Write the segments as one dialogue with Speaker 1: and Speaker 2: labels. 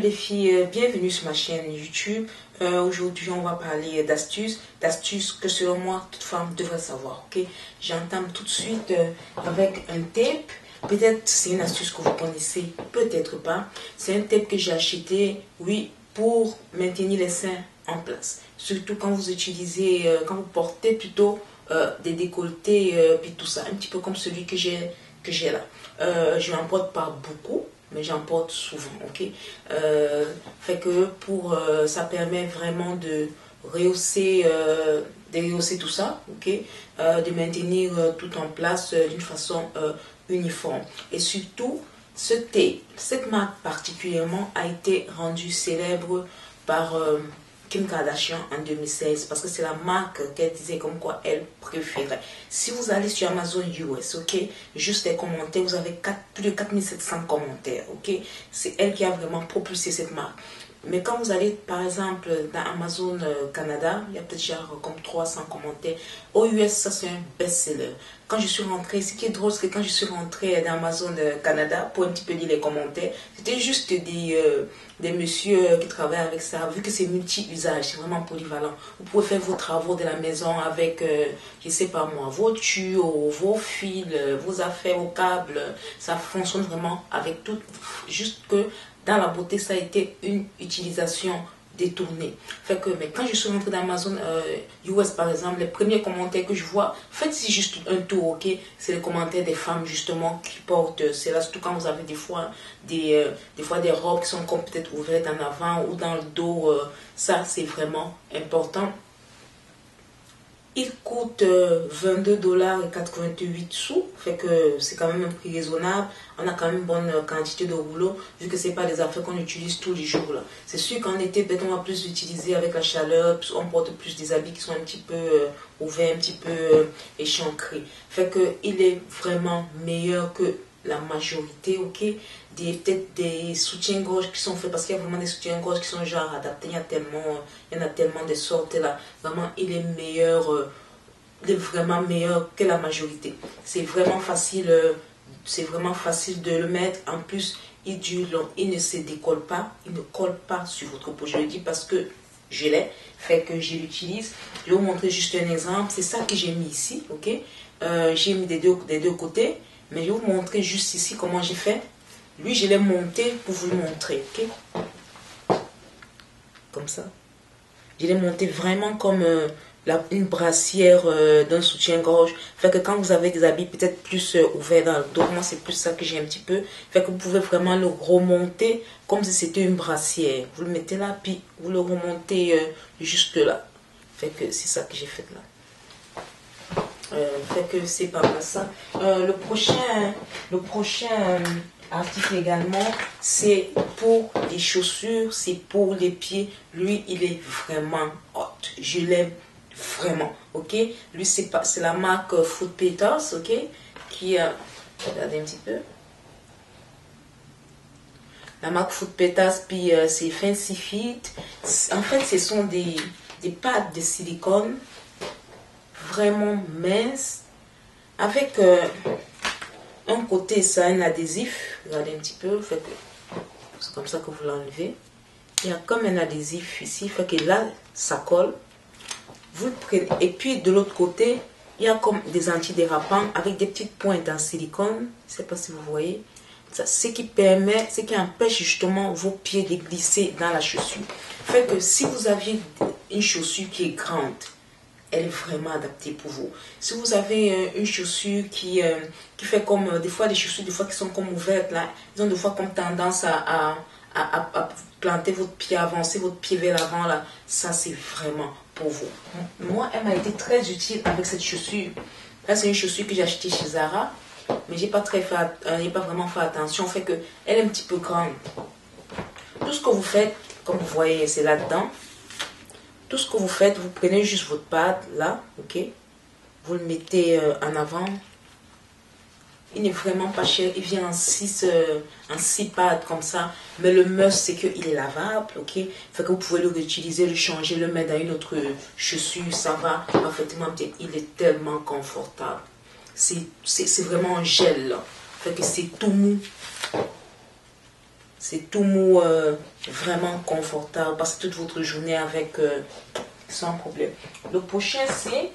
Speaker 1: les filles, bienvenue sur ma chaîne YouTube. Aujourd'hui, on va parler d'astuces que selon moi, toute femme devrait savoir. Ok, j'entame tout de suite avec un tape. Peut-être c'est une astuce que vous connaissez, peut-être pas. C'est un tape que j'ai acheté, oui, pour maintenir les seins en place. Surtout quand vous utilisez, quand vous portez plutôt des décolletés, puis tout ça, un petit peu comme celui que j'ai là. Je n'en porte pas beaucoup, mais j'en porte souvent, ok. Fait que ça permet vraiment de rehausser tout ça, ok, de maintenir tout en place d'une façon uniforme. Et surtout, cette marque particulièrement a été rendue célèbre par Kim Kardashian en 2016 parce que c'est la marque qu'elle disait comme quoi elle préférait. Si vous allez sur Amazon US, ok, juste les commentaires, vous avez plus de 4700 commentaires, ok. C'est elle qui a vraiment propulsé cette marque. Mais quand vous allez par exemple dans Amazon Canada, il y a peut-être genre comme 300 commentaires. Aux US, ça c'est un best-seller. Quand je suis rentrée, ce qui est drôle, c'est que quand je suis rentrée dans Amazon Canada pour un petit peu lire les commentaires, c'était juste des messieurs qui travaillent avec ça, vu que c'est multi-usage, c'est vraiment polyvalent. Vous pouvez faire vos travaux de la maison avec, je sais pas moi, vos tuyaux, vos fils, vos affaires, vos câbles. Ça fonctionne vraiment avec tout, juste que dans la beauté, ça a été une utilisation détournée. Fait que, mais quand je suis rentrée dans Amazon US par exemple, les premiers commentaires que je vois, faites si juste un tour, ok, c'est les commentaires des femmes justement qui portent, c'est là surtout quand vous avez des fois des robes qui sont comme peut-être ouvertes en avant ou dans le dos, ça c'est vraiment important. Il coûte 22,88 $, fait que c'est quand même un prix raisonnable. On a quand même une bonne quantité de rouleaux, vu que c'est pas des affaires qu'on utilise tous les jours là. C'est sûr qu'en été, peut-être on va plus l'utiliser avec la chaleur, on porte plus des habits qui sont un petit peu ouverts, un petit peu échancrés. Fait que il est vraiment meilleur que la majorité, ok, peut-être des soutiens-gorge qui sont faits, parce qu'il y a vraiment des soutiens-gorge qui sont genre adaptés, il y en a tellement de sortes là, vraiment il est meilleur, il est vraiment meilleur que la majorité. C'est vraiment facile de le mettre, en plus il dure long, il ne se décolle pas, il ne colle pas sur votre peau, je le dis parce que je l'ai, fait que je l'utilise. Je vais vous montrer juste un exemple, c'est ça que j'ai mis ici, ok, j'ai mis des deux côtés. Mais je vais vous montrer juste ici comment j'ai fait. Lui, je l'ai monté pour vous le montrer. Ok, comme ça. Je l'ai monté vraiment comme une brassière d'un soutien-gorge. Fait que quand vous avez des habits peut-être plus ouverts dans le dos, moi c'est plus ça que j'ai un petit peu. Fait que vous pouvez vraiment le remonter comme si c'était une brassière. Vous le mettez là, puis vous le remontez juste là. Fait que c'est ça que j'ai fait là. Fait que c'est pas mal ça. Le prochain article également, c'est pour les chaussures, c'est pour les pieds. Lui, il est vraiment hot. Je l'aime vraiment, ok. Lui, c'est la marque Foot Peters, ok, qui a, regardez un petit peu. La marque Foot Peters, puis c'est Fancy Fit. En fait, ce sont des pattes de silicone vraiment mince, avec un côté ça un adhésif, regardez un petit peu, fait que c'est comme ça que vous l'enlevez, il y a comme un adhésif ici, fait que là ça colle, vous le prenez, et puis de l'autre côté il y a comme des antidérapants avec des petites pointes en silicone, je ne sais pas si vous voyez ça, ce qui empêche justement vos pieds de glisser dans la chaussure, fait que si vous aviez une chaussure qui est grande, elle est vraiment adaptée pour vous. Si vous avez une chaussure qui fait comme des fois des chaussures des fois qui sont comme ouvertes là, ils ont des fois comme tendance à planter votre pied, avancer votre pied vers l'avant là, ça c'est vraiment pour vous. Moi, elle m'a été très utile avec cette chaussure. Là, c'est une chaussure que j'ai achetée chez Zara, mais j'ai pas vraiment fait attention, fait que elle est un petit peu grande. Tout ce que vous faites, comme vous voyez, c'est là-dedans. Tout ce que vous faites, vous prenez juste votre pad là, ok, vous le mettez en avant. Il n'est vraiment pas cher, il vient en 6 pads comme ça, mais le must c'est qu'il est lavable, ok, fait que vous pouvez le réutiliser, le changer, le mettre dans une autre chaussure, ça va parfaitement bien, il est tellement confortable, c'est vraiment un gel là, fait que c'est tout mou. C'est tout mou, vraiment confortable. Passez toute votre journée avec sans problème. Le prochain, c'est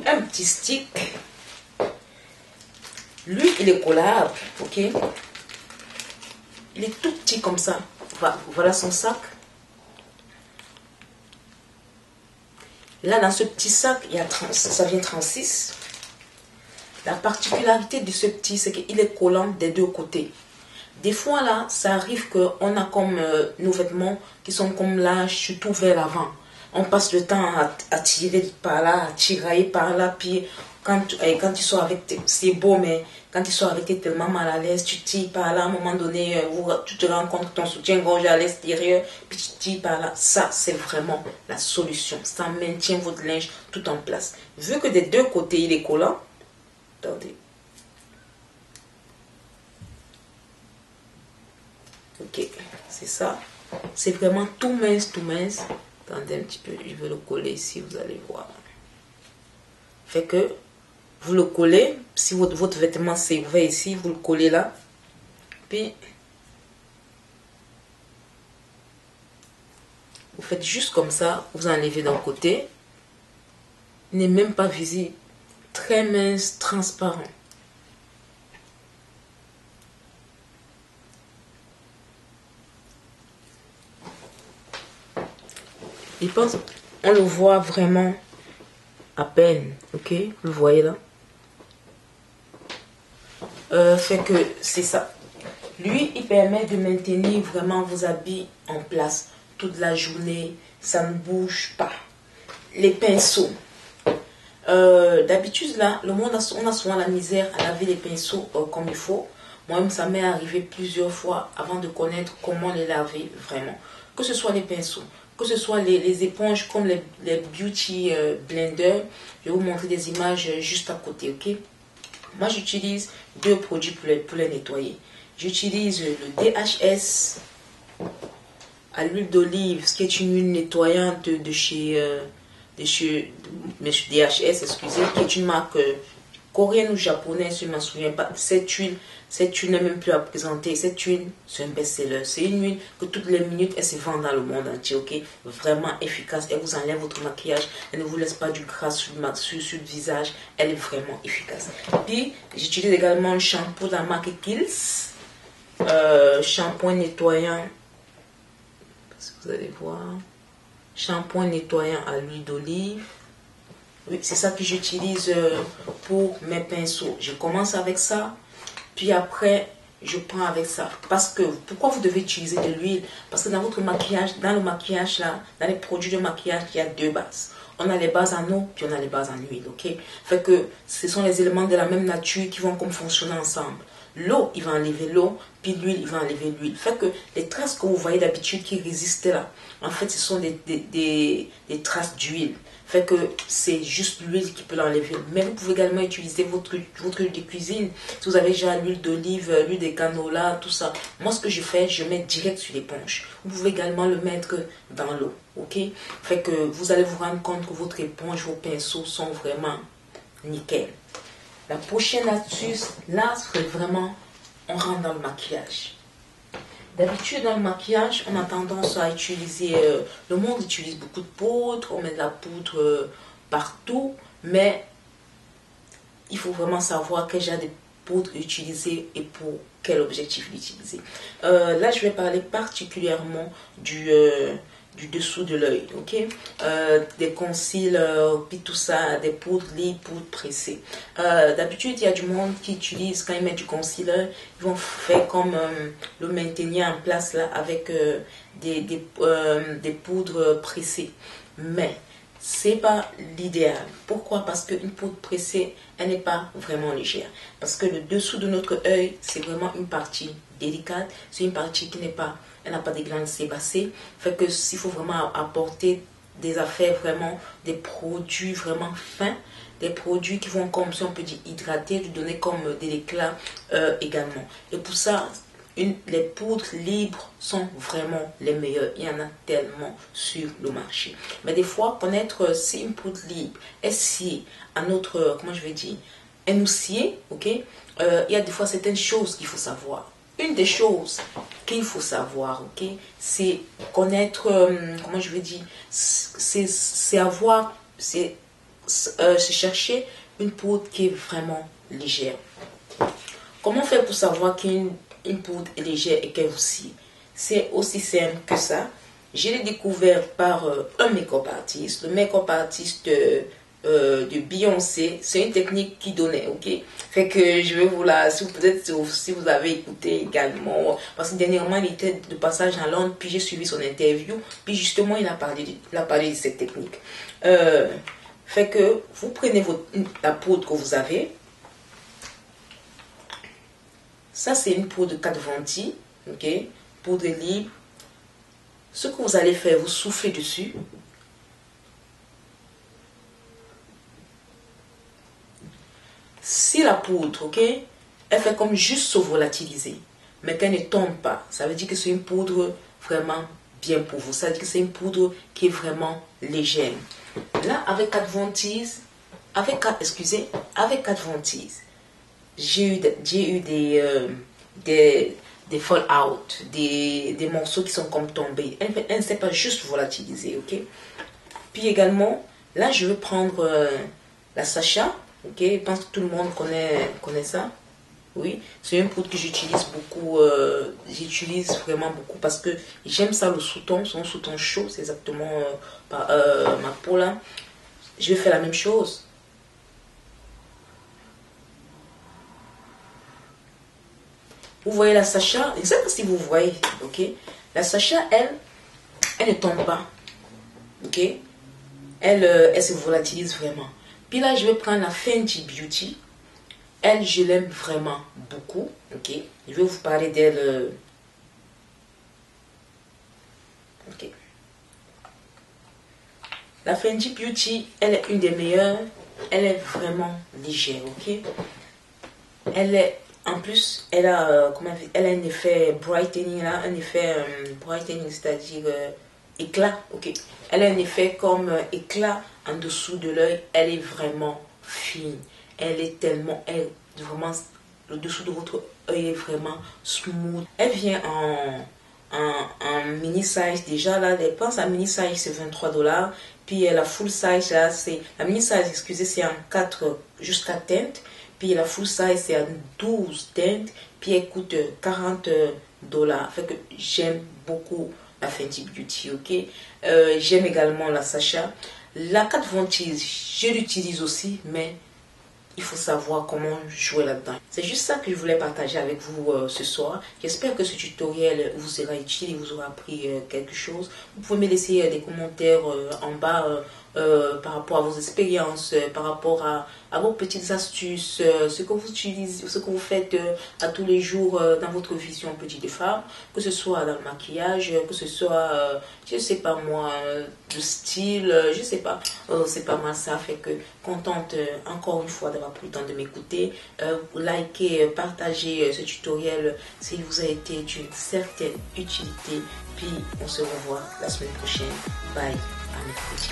Speaker 1: un petit stick. Lui, il est collable, ok? Il est tout petit comme ça. Voilà son sac. Là, dans ce petit sac, il y a ça vient 36. La particularité de ce petit, c'est qu'il est collant des deux côtés. Des fois, là, ça arrive qu'on a comme nos vêtements qui sont comme là, surtout vers l'avant. On passe le temps à tirer par là, à tirailler par là, puis quand tu sors avec, c'est beau, mais quand tu sors avec, tu es tellement mal à l'aise, tu tires par là, à un moment donné, tu te rends compte que ton soutien-gorge est à l'extérieur, puis tu tires par là. Ça, c'est vraiment la solution. Ça maintient votre linge tout en place. Vu que des deux côtés, il est collant, attendez. Ok, c'est ça. C'est vraiment tout mince, tout mince. Attendez un petit peu, je vais le coller ici, vous allez voir. Fait que vous le collez, si votre vêtement s'est ouvert ici, vous le collez là. Puis, vous faites juste comme ça, vous enlevez d'un côté. Il n'est même pas visible. Très mince, transparent. Je pense, on le voit vraiment à peine, ok? Vous le voyez là? Fait que c'est ça. Lui, il permet de maintenir vraiment vos habits en place toute la journée. Ça ne bouge pas. Les pinceaux. D'habitude, là, on a souvent la misère à laver les pinceaux comme il faut. Moi-même, ça m'est arrivé plusieurs fois avant de connaître comment les laver vraiment. Que ce soit les pinceaux, que ce soit les éponges comme les Beauty Blender. Je vais vous montrer des images juste à côté, ok? Moi, j'utilise deux produits pour les nettoyer. J'utilise le DHS à l'huile d'olive, ce qui est une huile nettoyante de chez DHS, excusez, qui est une marque coréenne ou japonaise, je ne m'en souviens pas. Cette huile n'est même plus à présenter. Cette huile, c'est un best-seller. C'est une huile que toutes les minutes, elle se vend dans le monde entier, ok? Vraiment efficace. Elle vous enlève votre maquillage. Elle ne vous laisse pas du gras sur le visage. Elle est vraiment efficace. Puis, j'utilise également le shampoing de la marque Kiehl's. Shampoing nettoyant. Parce que vous allez voir. Shampoing nettoyant à l'huile d'olive. Oui, c'est ça que j'utilise pour mes pinceaux. Je commence avec ça, puis après, je prends avec ça. Parce que, pourquoi vous devez utiliser de l'huile? Parce que dans votre maquillage, dans le maquillage là, dans les produits de maquillage, il y a deux bases. On a les bases en eau, puis on a les bases en huile, ok? Fait que ce sont les éléments de la même nature qui vont comme fonctionner ensemble. L'eau, il va enlever l'eau, puis l'huile, il va enlever l'huile. Fait que les traces que vous voyez d'habitude qui résistaient là, en fait, ce sont des traces d'huile. Fait que c'est juste l'huile qui peut l'enlever. Mais vous pouvez également utiliser votre huile de cuisine. Si vous avez déjà l'huile d'olive, l'huile de canola, tout ça. Moi, ce que je fais, je mets direct sur l'éponge. Vous pouvez également le mettre dans l'eau. Ok? Fait que vous allez vous rendre compte que votre éponge, vos pinceaux sont vraiment nickel. La prochaine astuce, là, c'est vraiment, on rentre dans le maquillage. D'habitude, dans le maquillage, on a tendance à utiliser, le monde utilise beaucoup de poudre, on met de la poudre partout, mais il faut vraiment savoir quel genre de poudre utiliser et pour quel objectif l'utiliser. Là, je vais parler particulièrement du dessous de l'œil, ok? Des concealers, puis tout ça, des poudres libres, poudres pressées. D'habitude, il y a du monde qui utilise, quand ils mettent du concealer, ils vont faire comme le maintenir en place là avec des poudres pressées. Mais c'est pas l'idéal. Pourquoi? Parce qu'une poudre pressée, elle n'est pas vraiment légère. Parce que le dessous de notre œil, c'est vraiment une partie délicate. C'est une partie qui n'est pas, elle n'a pas des glandes sébacées. Fait que s'il faut vraiment apporter des affaires vraiment, des produits vraiment fins, des produits qui vont comme, si on peut dire, hydrater, lui donner comme de l'éclat également. Et pour ça, les poudres libres sont vraiment les meilleures. Il y en a tellement sur le marché. Mais des fois, connaître si une poudre libre est sciée à notre, comment je vais dire, un oussier, ok? Il y a des fois certaines choses qu'il faut savoir. une des choses qu'il faut savoir, ok, c'est connaître, comment je veux dire, c'est avoir, c'est chercher une poudre qui est vraiment légère. Comment faire pour savoir qu'une poudre est légère et qu'elle aussi? C'est aussi simple que ça. Je l'ai découvert par un make-up artiste. Le make-up artiste de Beyoncé, c'est une technique qui donnait, ok? Fait que je vais vous la, peut-être si vous avez écouté également, parce que dernièrement il était de passage à Londres, puis j'ai suivi son interview, puis justement il a parlé de cette technique. Fait que vous prenez la poudre que vous avez. Ça c'est une poudre de 4 ventilles, ok? Poudre libre. Ce que vous allez faire, vous soufflez dessus. Si la poudre, ok, elle fait comme juste se volatiliser, mais qu'elle ne tombe pas, ça veut dire que c'est une poudre vraiment bien pour vous. Ça veut dire que c'est une poudre qui est vraiment légère. Là, avec 4 ventilles, avec 4 ventilles, j'ai eu des fall-out, des morceaux qui sont comme tombés. Elle ne s'est pas juste volatilisée, ok? Puis également, là, je vais prendre la Sacha, ok? Je pense que tout le monde connaît ça. Oui, c'est une poudre que j'utilise beaucoup, j'utilise vraiment beaucoup parce que j'aime ça, le sous-ton, son sous-ton chaud, c'est exactement ma peau là. Je vais faire la même chose. Vous voyez la Sacha, je ne sais pas si vous voyez, ok? La Sacha, elle ne tombe pas, ok? Elle se volatilise vraiment. Puis là, je vais prendre la Fenty Beauty. Elle, je l'aime vraiment beaucoup, ok? Je vais vous parler d'elle. Ok. La Fenty Beauty, elle est une des meilleures. Elle est vraiment légère, ok? Elle est, en plus, elle a un effet brightening, là, un effet brightening, c'est-à-dire éclat, ok? Elle a un effet comme éclat en dessous de l'œil. Elle est vraiment fine. Elle est tellement, vraiment, le dessous de votre œil est vraiment smooth. Elle vient en mini size déjà là. Je pense à mini size c'est 23 $. Puis la full size là, c'est la mini size, excusez, c'est en 4 jusqu'à teintes. Puis la full size c'est en 12 teintes. Puis elle coûte 40 $. Fait que j'aime beaucoup la Fenty Beauty, ok? J'aime également la Sacha. La 4 ventilles, je l'utilise aussi, mais il faut savoir comment jouer là-dedans. C'est juste ça que je voulais partager avec vous ce soir. J'espère que ce tutoriel vous sera utile et vous aura appris quelque chose. Vous pouvez me laisser des commentaires en bas par rapport à vos expériences, par rapport à vos petites astuces, ce que vous utilisez, ce que vous faites à tous les jours dans votre vision petite femme, que ce soit dans le maquillage, que ce soit, je sais pas moi, le style, je sais pas, c'est pas mal ça. Fait que contente encore une fois d'avoir pris le temps de m'écouter. Likez, partagez ce tutoriel s'il vous a été d'une certaine utilité. Puis on se revoit la semaine prochaine. Bye, à mercredi.